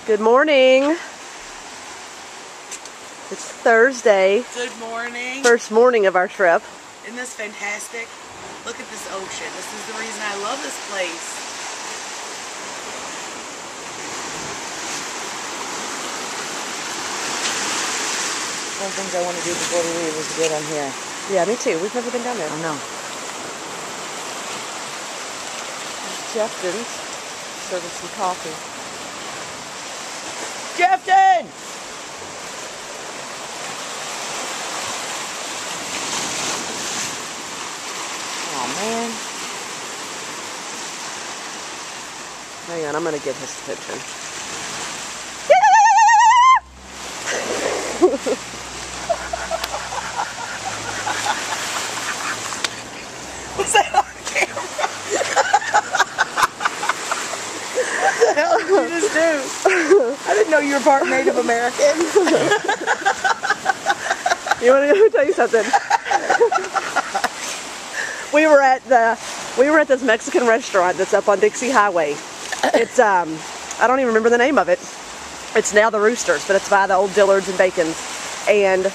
Good morning. It's Thursday. Good morning. First morning of our trip. Isn't this fantastic? Look at this ocean. This is the reason I love this place. One of the things I want to do before we leave is to go down here. Yeah, me too. We've never been down there. I know. Jefton's serving some coffee. Jefton! Oh man. Hang on, I'm going to get his attention. Was that on camera? What the hell did you just do? I didn't know you were part Native American. You want to tell you something? We were at this Mexican restaurant that's up on Dixie Highway. It's I don't even remember the name of it. It's now the Roosters, but it's by the old Dillards and Bacons. And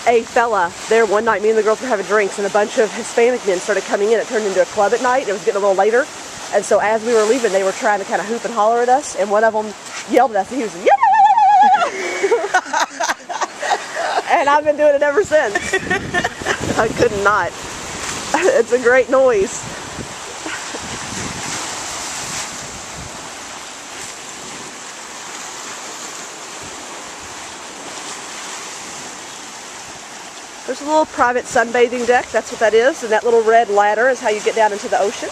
a fella there one night, me and the girls were having drinks, and a bunch of Hispanic men started coming in. It turned into a club at night. It was getting a little later, and so as we were leaving, they were trying to kind of hoop and holler at us. And one of them yelled at us, and he was yeah. And I've been doing it ever since. I could not. It's a great noise. There's a little private sunbathing deck. That's what that is. And that little red ladder is how you get down into the ocean.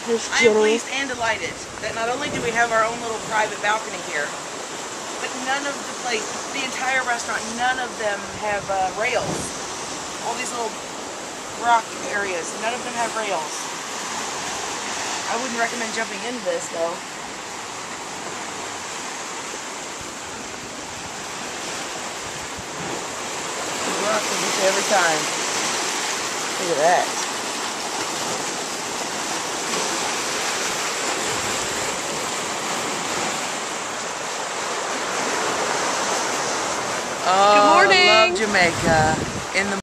I am pleased and delighted that not only do we have our own little private balcony here, but none of the entire restaurant, none of them have rails. All these little rock areas, none of them have rails. I wouldn't recommend jumping into this though. Every time. Look at that. Good morning. I love Jamaica. In the